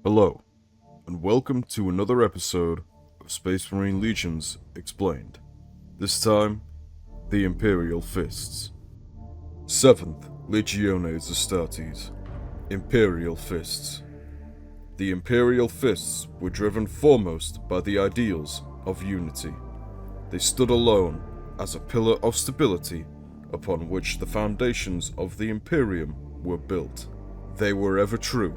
Hello, and welcome to another episode of Space Marine Legions Explained. This time, the Imperial Fists. 7th Legiones Astartes. Imperial Fists. The Imperial Fists were driven foremost by the ideals of unity. They stood alone as a pillar of stability upon which the foundations of the Imperium were built. They were ever true,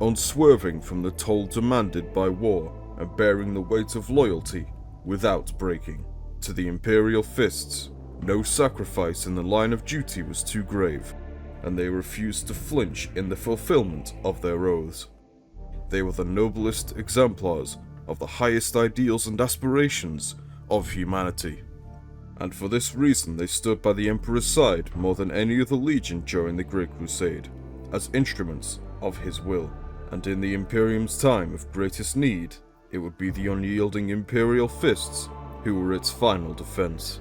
unswerving from the toll demanded by war and bearing the weight of loyalty without breaking. To the Imperial Fists, no sacrifice in the line of duty was too grave, and they refused to flinch in the fulfillment of their oaths. They were the noblest exemplars of the highest ideals and aspirations of humanity, and for this reason they stood by the Emperor's side more than any other legion during the Great Crusade, as instruments of his will. And in the Imperium's time of greatest need, it would be the unyielding Imperial Fists who were its final defense.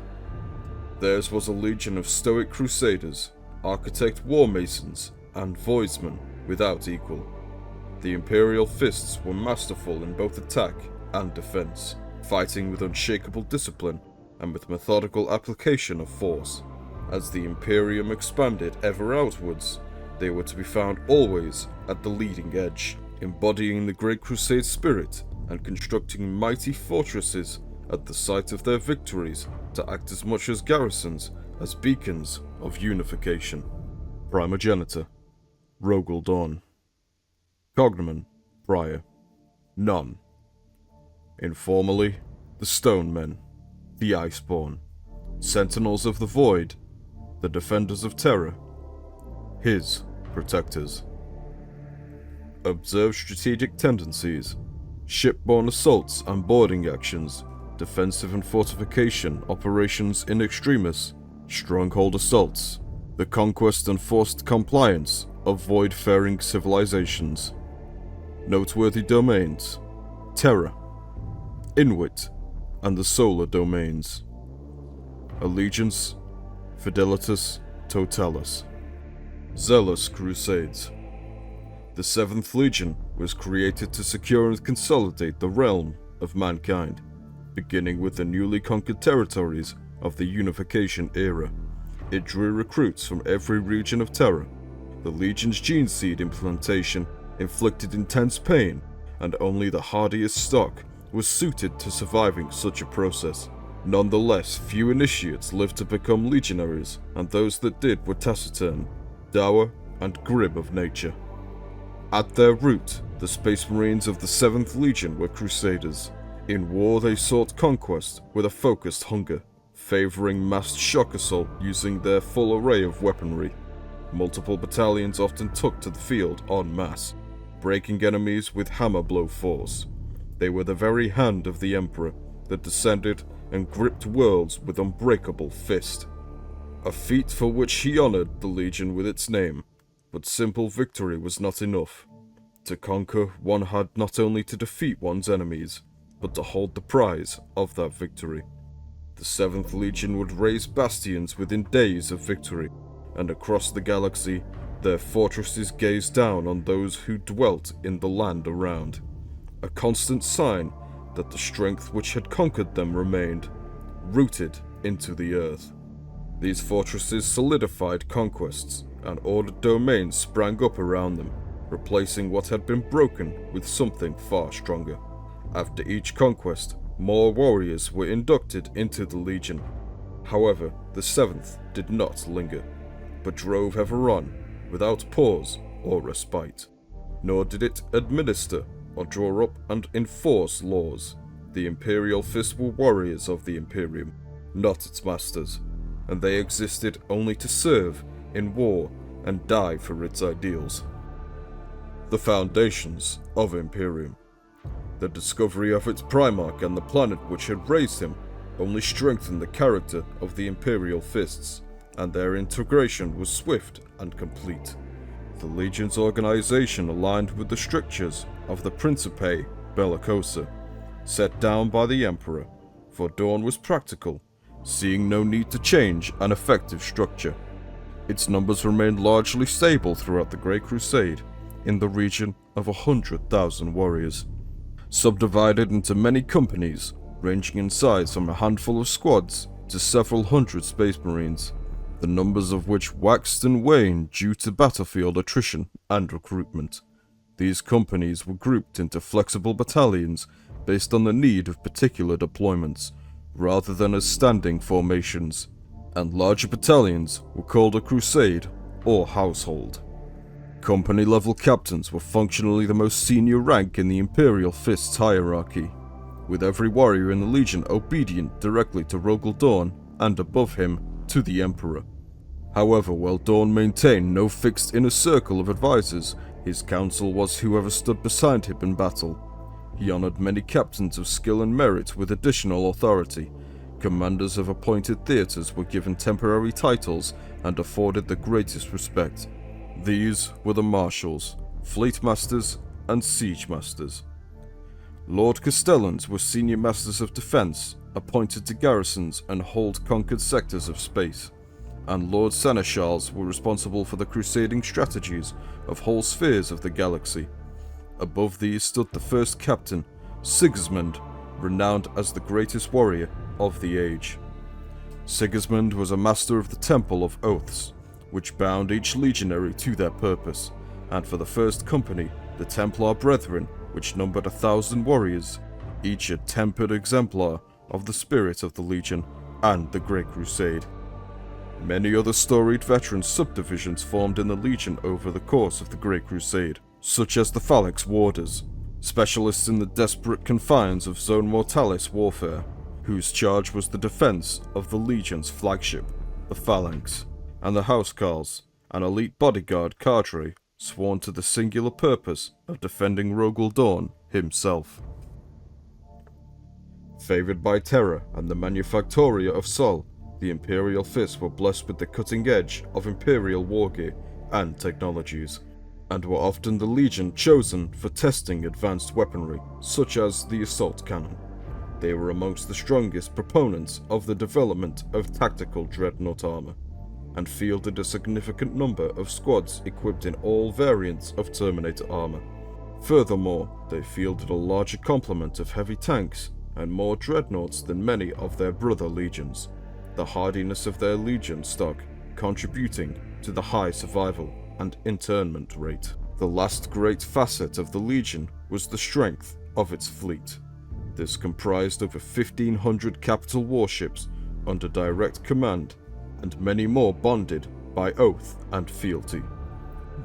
Theirs was a legion of stoic crusaders, architect war masons, and voidsmen without equal. The Imperial Fists were masterful in both attack and defense, fighting with unshakable discipline and with methodical application of force. As the Imperium expanded ever outwards, they were to be found always at the leading edge, embodying the Great Crusade spirit and constructing mighty fortresses at the site of their victories to act as much as garrisons as beacons of unification. Primogenitor, Rogel Dawn. Cognomen, Prior. None. Informally, the Stone Men, the Iceborn, Sentinels of the Void, the Defenders of Terror, his protectors. Observe strategic tendencies, shipborne assaults and boarding actions, defensive and fortification operations in extremis, stronghold assaults, the conquest and forced compliance of void-faring civilizations. Noteworthy domains, Terra, Inuit, and the solar domains. Allegiance, Fidelitas Totalis. Zealous Crusades. The 7th Legion was created to secure and consolidate the realm of mankind, beginning with the newly conquered territories of the Unification era. It drew recruits from every region of Terra. The Legion's gene seed implantation inflicted intense pain, and only the hardiest stock was suited to surviving such a process. Nonetheless, few initiates lived to become legionaries, and those that did were taciturn, dour, and grim of nature. At their root, the Space Marines of the 7th Legion were crusaders. In war they sought conquest with a focused hunger, favouring massed shock assault using their full array of weaponry. Multiple battalions often took to the field en masse, breaking enemies with hammer blow force. They were the very hand of the Emperor that descended and gripped worlds with unbreakable fist. A feat for which he honoured the Legion with its name, but simple victory was not enough. To conquer, one had not only to defeat one's enemies, but to hold the prize of that victory. The 7th Legion would raise bastions within days of victory, and across the galaxy, their fortresses gazed down on those who dwelt in the land around, a constant sign that the strength which had conquered them remained, rooted into the earth. These fortresses solidified conquests, and ordered domains sprang up around them, replacing what had been broken with something far stronger. After each conquest, more warriors were inducted into the Legion. However, the 7th did not linger, but drove ever on, without pause or respite. Nor did it administer or draw up and enforce laws. The Imperial Fists were warriors of the Imperium, not its masters, and they existed only to serve in war and die for its ideals. The foundations of Imperium. The discovery of its Primarch and the planet which had raised him only strengthened the character of the Imperial Fists, and their integration was swift and complete. The Legion's organization aligned with the strictures of the Principe Bellicosa, set down by the Emperor, for Dawn was practical, seeing no need to change an effective structure. Its numbers remained largely stable throughout the Great Crusade, in the region of 100,000 warriors, subdivided into many companies ranging in size from a handful of squads to several hundred space marines, the numbers of which waxed and waned due to battlefield attrition and recruitment. These companies were grouped into flexible battalions based on the need of particular deployments, rather than as standing formations, and larger battalions were called a crusade or household. Company-level captains were functionally the most senior rank in the Imperial Fist's hierarchy, with every warrior in the Legion obedient directly to Rogel Dawn and above him to the Emperor. However, while Dawn maintained no fixed inner circle of advisors, his council was whoever stood beside him in battle. He honored many captains of skill and merit with additional authority. Commanders of appointed theaters were given temporary titles and afforded the greatest respect. These were the marshals, fleet masters, and siege masters. Lord Castellans were senior masters of defense, appointed to garrisons and hold conquered sectors of space, and Lord Seneschals were responsible for the crusading strategies of whole spheres of the galaxy. Above these stood the first captain, Sigismund, renowned as the greatest warrior of the age. Sigismund was a master of the Temple of Oaths, which bound each legionary to their purpose, and for the first company, the Templar Brethren, which numbered 1,000 warriors, each a tempered exemplar of the spirit of the Legion and the Great Crusade. Many other storied veteran subdivisions formed in the Legion over the course of the Great Crusade, such as the Phalanx Warders, specialists in the desperate confines of Zone Mortalis warfare, whose charge was the defense of the Legion's flagship, the Phalanx, and the Housecarls, an elite bodyguard cadre sworn to the singular purpose of defending Rogel Dawn himself. Favored by Terra and the Manufactoria of Sol, the Imperial Fists were blessed with the cutting edge of Imperial wargear and technologies, and were often the Legion chosen for testing advanced weaponry, such as the assault cannon. They were amongst the strongest proponents of the development of tactical dreadnought armor, and fielded a significant number of squads equipped in all variants of Terminator armor. Furthermore, they fielded a larger complement of heavy tanks and more dreadnoughts than many of their brother legions, the hardiness of their legion stock contributing to the high survival and internment rate. The last great facet of the Legion was the strength of its fleet. This comprised over 1,500 capital warships under direct command, and many more bonded by oath and fealty.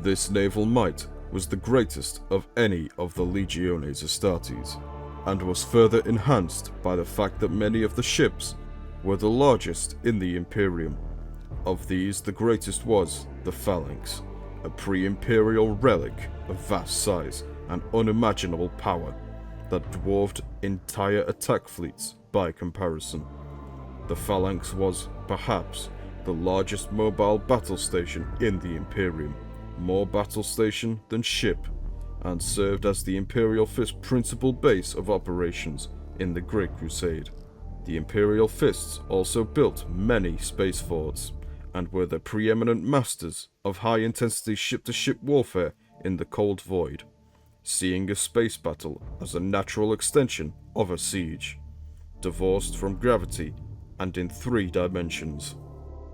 This naval might was the greatest of any of the Legiones Astartes, and was further enhanced by the fact that many of the ships were the largest in the Imperium. Of these, the greatest was the Phalanx, a pre-imperial relic of vast size and unimaginable power that dwarfed entire attack fleets by comparison. The Phalanx was, perhaps, the largest mobile battle station in the Imperium, more battle station than ship, and served as the Imperial Fist's principal base of operations in the Great Crusade. The Imperial Fists also built many space forts, and were the preeminent masters of high-intensity ship-to-ship warfare in the Cold Void, seeing a space battle as a natural extension of a siege, divorced from gravity and in 3 dimensions.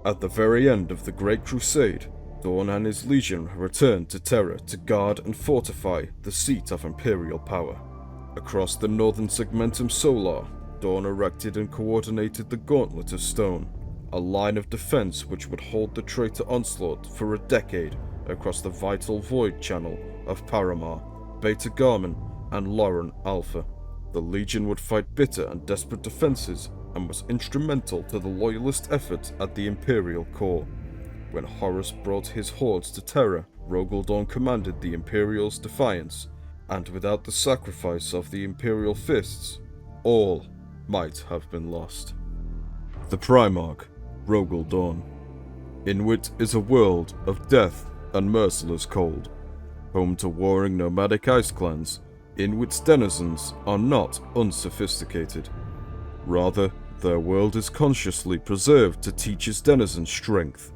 At the very end of the Great Crusade, Dawn and his Legion returned to Terra to guard and fortify the seat of Imperial power. Across the northern segmentum solar, Dawn erected and coordinated the Gauntlet of Stone, a line of defense which would hold the traitor onslaught for a decade across the vital void channel of Paramar, Beta Garmin, and Lauren Alpha. The Legion would fight bitter and desperate defenses and was instrumental to the loyalist effort at the Imperial core. When Horus brought his hordes to Terra, Rogel Dawn commanded the Imperial's defiance, and without the sacrifice of the Imperial Fists, all might have been lost. The Primarch, Rogel Dawn. Inwit is a world of death and merciless cold. Home to warring nomadic ice clans, Inwit's denizens are not unsophisticated. Rather, their world is consciously preserved to teach its denizens strength.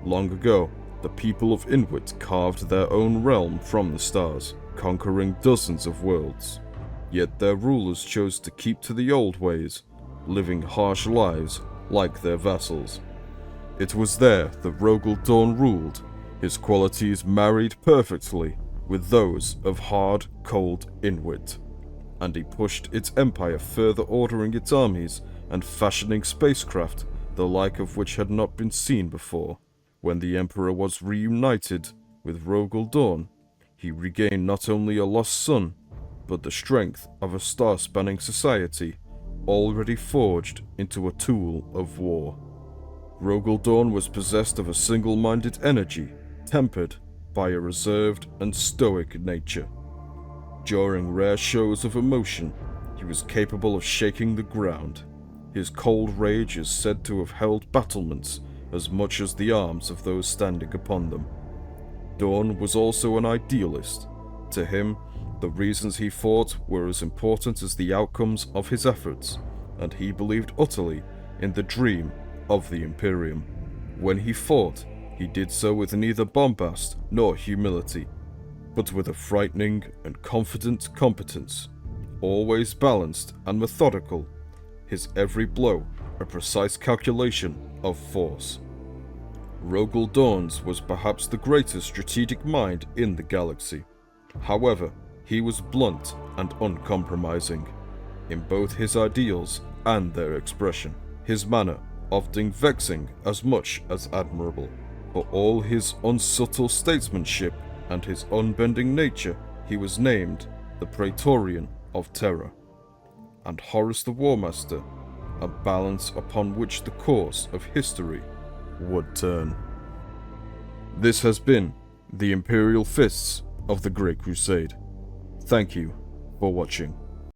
Long ago, the people of Inwit carved their own realm from the stars, conquering dozens of worlds. Yet their rulers chose to keep to the old ways, living harsh lives like their vassals. It was there that Rogel Dawn ruled, his qualities married perfectly with those of hard, cold Inwit, and he pushed its empire further, ordering its armies and fashioning spacecraft the like of which had not been seen before. When the Emperor was reunited with Rogel Dawn, he regained not only a lost son, but the strength of a star-spanning society already forged into a tool of war. Rogel Dawn was possessed of a single-minded energy, tempered by a reserved and stoic nature. During rare shows of emotion, he was capable of shaking the ground. His cold rage is said to have held battlements as much as the arms of those standing upon them. Dawn was also an idealist. To him, the reasons he fought were as important as the outcomes of his efforts, and he believed utterly in the dream of the Imperium. When he fought, he did so with neither bombast nor humility, but with a frightening and confident competence, always balanced and methodical, his every blow a precise calculation of force. Rogel Dawn's was perhaps the greatest strategic mind in the galaxy. However, he was blunt and uncompromising in both his ideals and their expression. His manner often vexing as much as admirable. For all his unsubtle statesmanship and his unbending nature, he was named the Praetorian of Terror, and Horus the Warmaster, a balance upon which the course of history would turn. This has been the Imperial Fists of the Great Crusade. Thank you for watching.